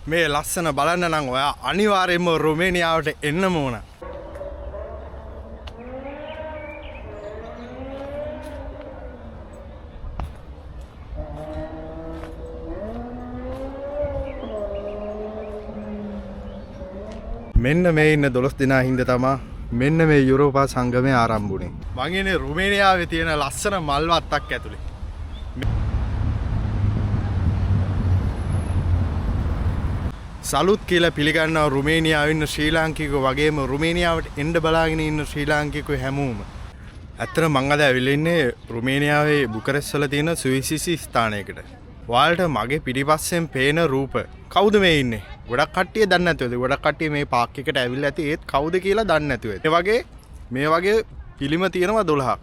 මේ ලස්සන බලන්න නම් ඔයා අනිවාර්යයෙන්ම රුමේනියාවට එන්නම ඕන. මෙන්න මේ ඉන්න 12 දෙනා හින්දා තමයි මෙන්න මේ යුරෝපා සංගමය ආරම්භ වුණේ. මං ඉන්නේ රුමේනියාවේ තියෙන ලස්සන මල් වත්තක් ඇතුලේ. සලුත් කියලා පිළිගන්නවා රුමේනියාවේ ඉන්න ශ්‍රී ලාංකිකයෝ වගේම රුමේනියාවට එන්න බලාගෙන ඉන්න ශ්‍රී ලාංකිකයෝ හැමෝම. ඇත්තට මං අද ඇවිල්ලා ඉන්නේ රුමේනියාවේ බුකරෙස්ට් වල තියෙන සුවිසිසි ස්ථානයකට. ඔයාලට මගේ පිටිපස්සෙන් පේන රූප කවුද මේ ඉන්නේ? ගොඩක් කට්ටිය දන්නේ නැතුවද? ගොඩක් කට්ටිය මේ පාක් එකට ඇවිල්ලා ඇති ඒත් කවුද කියලා දන්නේ නැතුව. මේ වගේ පිළිම තියෙනවා 12ක්.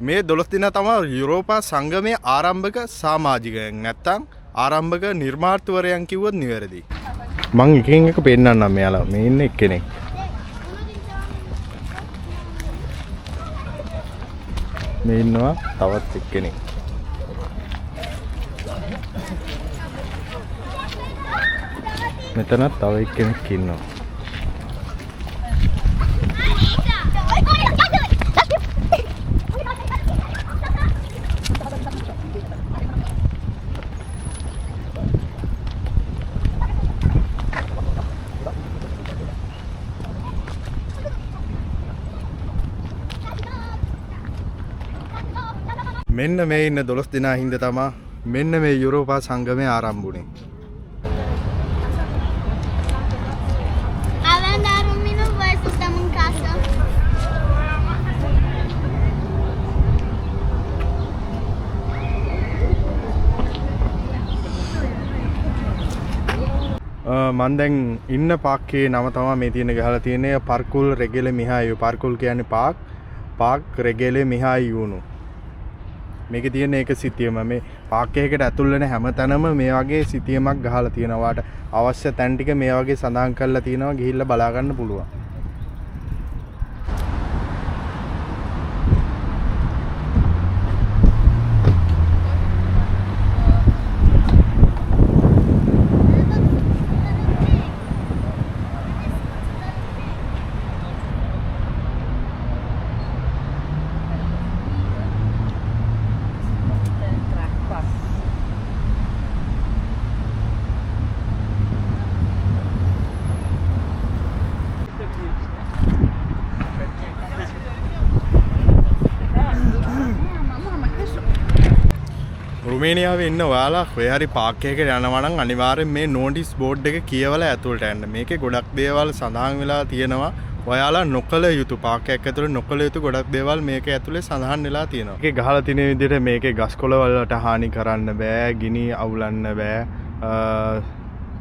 මේ 12 දෙනා තමයි යුරෝපා සංගමයේ ආරම්භක සමාජිකයන්. නැත්තම් ආරම්භක නිර්මාතෘවරයන් කිව්වොත් නිවැරදි. මං එකෙන් එක පෙන්නන්නම් මෙයාලා. මේ ඉන්නේ එක්කෙනෙක්. මේ ඉන්නවා තවත් එක්කෙනෙක්. මෙතන තව එක්කෙනෙක් ඉන්නවා. මෙන්න මේ ඉන්න 12 දෙනා හින්දා තමයි මෙන්න මේ යුරෝපා සංගමය ආරම්භ වුණේ. මන් දැන් ඉන්න පාක්කේ නම තමයි මේ තියෙන ගහලා තියෙන්නේ පර්කුල් රෙගෙලේ මිහායු. පර්කුල් කියන්නේ පාක් රෙගෙලේ මිහායුණු. මේකේ තියෙන එක සිතියම මේ පාක් එකකට ඇතුල් වෙන හැම තැනම මේ වගේ සිතියමක් ගහලා තියෙනවා. අවශ්‍ය තැන් ටික මේ වගේ සඳහන් කරලා තියෙනවා. ගිහිල්ලා බලා ගන්න පුළුවන්. රුමේනියාවේ ඉන්න ඔයාලා කොහේ හරි පාක් එකකට යනවා නම් අනිවාර්යෙන් මේ නෝටිස් බෝඩ් එක කියවලා ඇතුළට යන්න. මේකේ ගොඩක් දේවල් සඳහන් වෙලා තියෙනවා. ඔයාලා නොකල යුතු පාක් එකක් ඇතුළේ නොකල යුතු ගොඩක් දේවල් මේක ඇතුළේ සඳහන් වෙලා තියෙනවා. මේකේ ගහලා තියෙන විදිහට මේකේ ගස්කොළ වලට හානි කරන්න බෑ, ගිනි අවුලන්න බෑ,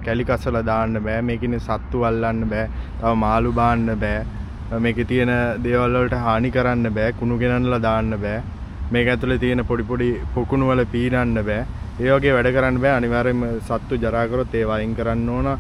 කැලි කසල දාන්න බෑ, මේකිනේ සත්තු අල්ලන්න බෑ, තව මාළු බාන්න බෑ. මේකේ තියෙන දේවල් වලට හානි කරන්න බෑ, කුණු ගෙනන්නලා දාන්න බෑ. මේක ඇතුලේ තියෙන පොඩි පොකුණු වල පීනන්න බෑ. ඒ වගේ වැඩ කරන්න බෑ. අනිවාර්යයෙන්ම සත්තු ජරා කරොත් ඒව අයින් කරන්න ඕන.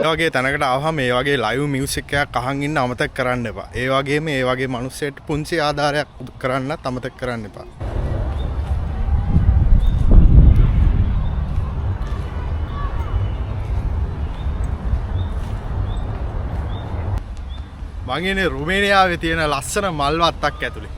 වගේ තැනකට ආවම මේ වගේ ලයිව් මියුසික් එකක් අහන් ඉන්න අමතක කරන්න එපා. ඒ වගේම ඒ වගේ මිනිස්සෙට පුංචි ආධාරයක් කරන්නත් අමතක කරන්න එපා. මං ඉන්නේ රුමේනියාවේ තියෙන ලස්සන මල් වත්තක් ඇතුලේ.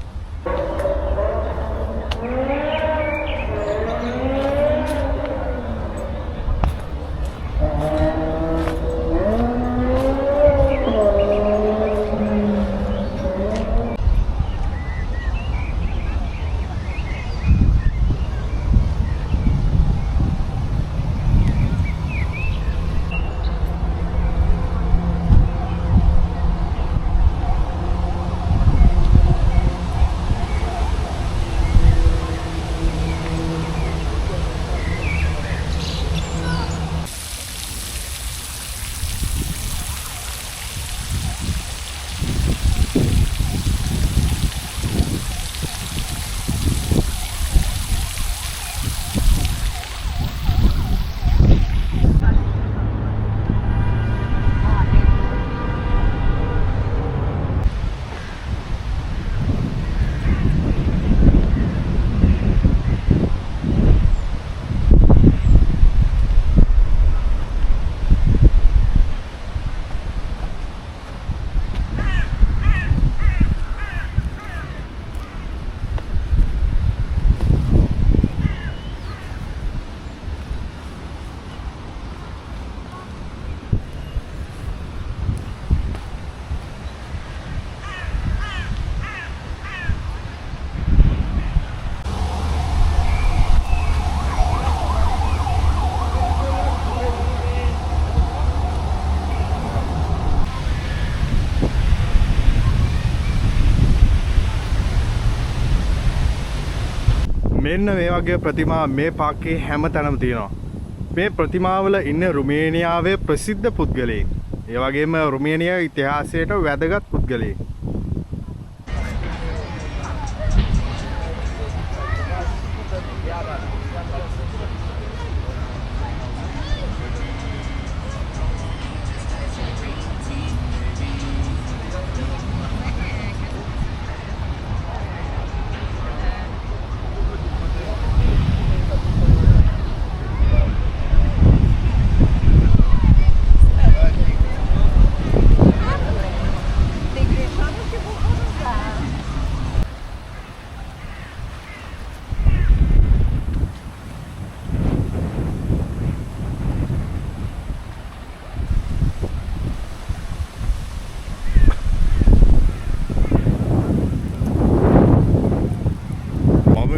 මෙන්න මේ වගේ ප්‍රතිමා මේ පාක්කේ හැම තැනම තියෙනවා. මේ ප්‍රතිමාවල ඉන්න රුමේනියාවේ ප්‍රසිද්ධ පුද්ගලයෙක්. ඒ වගේම රුමේනියා ඉතිහාසයට වැදගත් පුද්ගලයෙක්.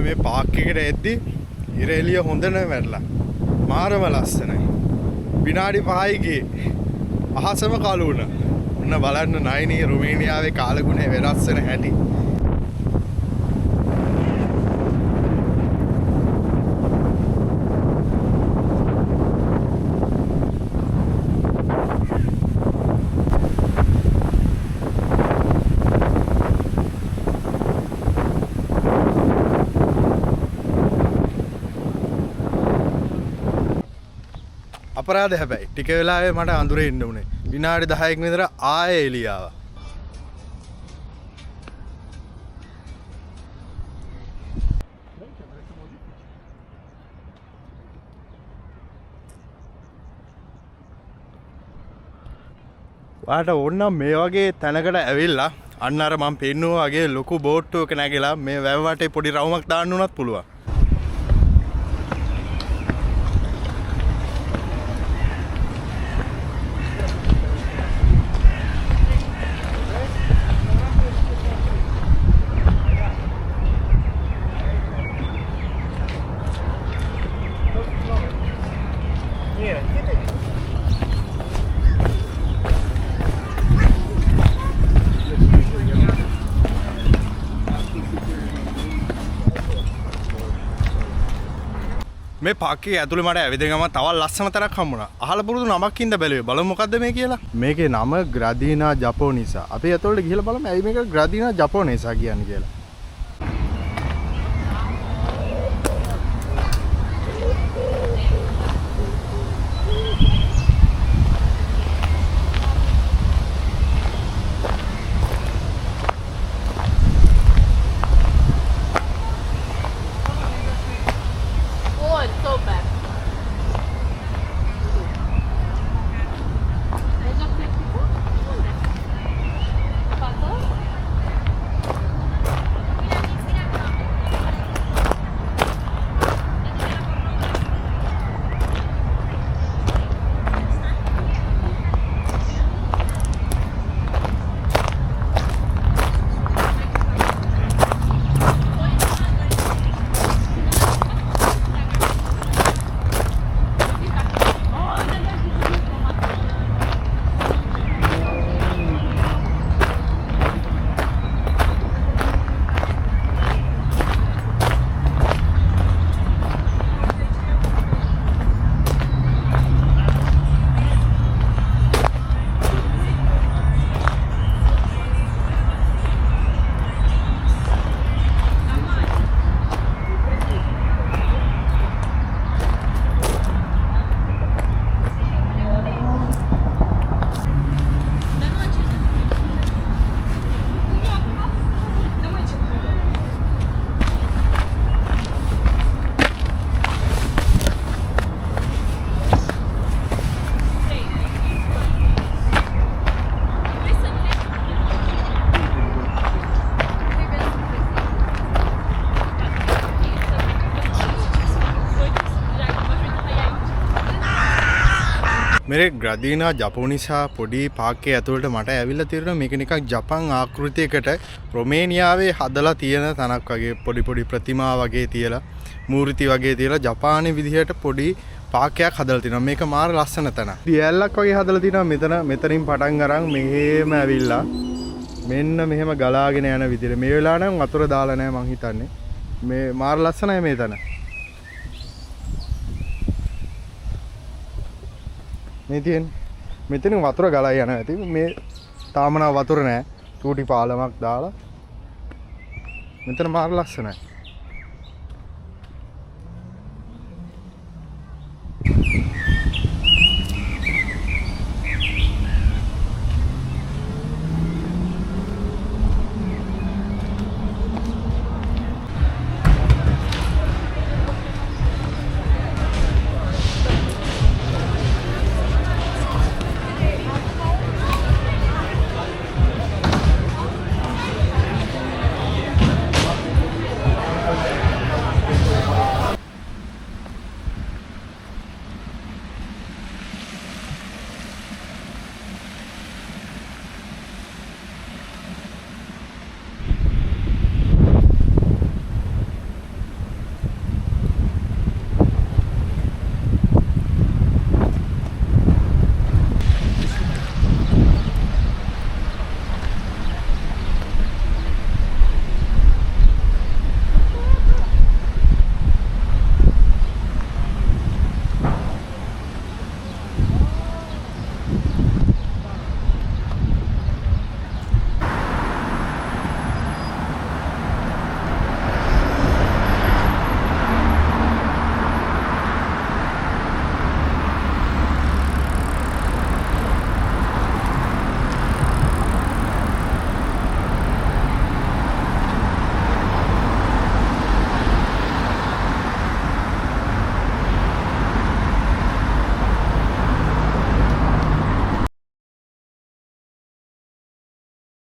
මේ පාක් එකට එද්දි ඉර එළිය හොඳ නැහැ වැටලා. මාරම ලස්සනයි. විනාඩි 5යි ගියේ. අහසම කළු වුණා. ඔන්න බලන්න නයිනේ රුමේනියාවේ කාලගුණය වෙනස් වෙන හැටි. අපරාධ හැබැයි ටික වෙලාවේ මට අඳුරේ ඉන්න උනේ. විනාඩි 10ක් විතර ආයෙ එළිය ආවා. වාට ඕන්නම් මේ වගේ තැනකට ඇවිල්ලා අන්න අර මම පෙන්නුවා වගේ ලොකු බෝට්ටුවක නැගලා මේ වැව වටේ පොඩි රවුමක් දාන්න උනත් පුළුවන්. මේ පාක්කේ ඇතුළේ මට ඇවිද ගම තවත් ලස්සන තරක් හම්බුණා. අහලා පුරුදු නමක් ඉඳ බැලුවේ. බලමු මොකද්ද මේ කියලා. මේකේ නම ග්‍රාදීනා ජපෝනිසා. අපි ඇතුළට ගිහලා බලමු ඇයි මේක ග්‍රාදීනා ජපෝනිසා කියන්නේ කියලා. මේ ග්‍රදීනා ජපෝනිසා පොඩි පාක්කේ ඇතුළට මට ඇවිල්ලා තියෙනවා මේක නිකන් ජපන් ආකෘතියකට රොමේනියාවේ හදලා තියෙන තනක් වගේ පොඩි පොඩි ප්‍රතිමා වගේ තියලා මූර්ති වගේ තියලා ජපානයේ විදිහට පොඩි පාක්කයක් හදලා තිනවා. මේක මාර ලස්සන තැන. දියැලක් වගේ හදලා තිනවා මෙතනින් පටන් අරන් මෙහෙම ඇවිල්ලා මෙන්න මෙහෙම ගලාගෙන යන විදිහට. මේ වෙලාව නම් වතුර දාලා නැහැ මං හිතන්නේ. මේ මාර ලස්සනයි මේ තැන. මේ තියෙන්නේ මෙතන වතුර ගලා යනවා ඇති. මේ තාම නම් වතුර නැහැ. චූටි පාලමක් දාලා මෙතන මාර ලස්සනයි.